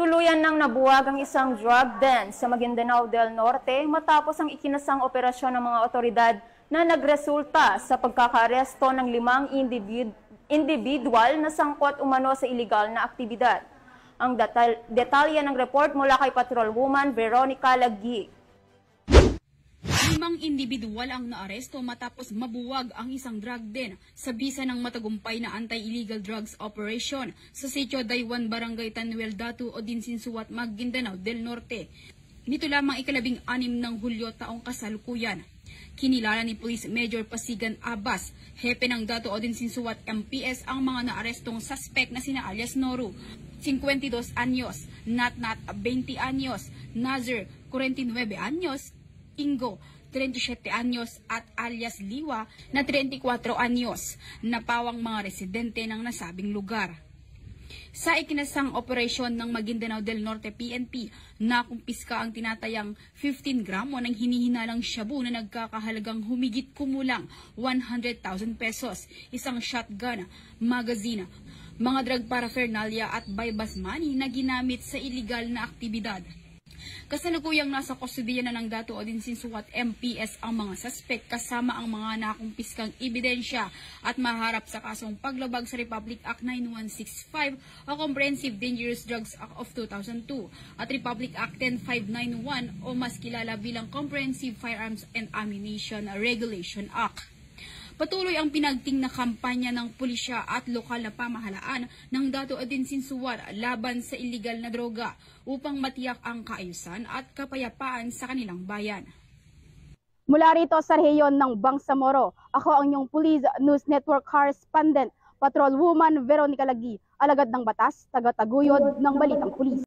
Tuluyan nang nabuwag ang isang drug den sa Maguindanao del Norte matapos ang ikinasang operasyon ng mga otoridad na nagresulta sa pagkakaaresto ng 5 individual na sangkot umano sa iligal na aktibidad. Ang detalye ng report mula kay Patrolwoman Veronica Laghi. 5 individual ang naaresto matapos mabuwag ang isang drug den sa bisa ng matagumpay na anti-illegal drugs operation sa Sitio Daywan, Barangay Tanuel Datu, Odinsinsuat, Maguindanao del Norte. Nito lamang ika-16 ng Hulyo taong kasalukuyan. Kinilala ni Police Major Pasigan Abbas, hepe ng Datu Odinsinsuat MPS, ang mga naarestong suspect na sina alias Noru, 52 anyos, Natnat, 20 anyos, Nazir, 49 anyos, Ingo, 37 anyos at alias Liwa na 34 anyos na pawang mga residente ng nasabing lugar. Sa ikinasang operasyon ng Maguindanao del Norte PNP, nakumpiska ang tinatayang 15 gramo ng hinihinalang shabu na nagkakahalagang humigit kumulang 100,000 pesos, isang shotgun, magazine, mga drug paraphernalia at bypass money na ginamit sa iligal na aktibidad. Kasalukuyang nasa kustodiya na ng Datu Odinsinsuat MPS ang mga suspect kasama ang mga nakumpiskang ebidensya at maharap sa kasong paglabag sa Republic Act 9165 o Comprehensive Dangerous Drugs Act of 2002 at Republic Act 10591 o mas kilala bilang Comprehensive Firearms and Ammunition Regulation Act. Patuloy ang pinagting na kampanya ng pulisya at lokal na pamahalaan ng Datu Odinsinsuat laban sa iligal na droga upang matiyak ang kaayusan at kapayapaan sa kanilang bayan. Mula rito sa rehiyon ng Bangsamoro, ako ang inyong Police News Network Correspondent, Patrolwoman Veronica Laghi, alagad ng batas, taga-taguyod ng Balitang Pulis.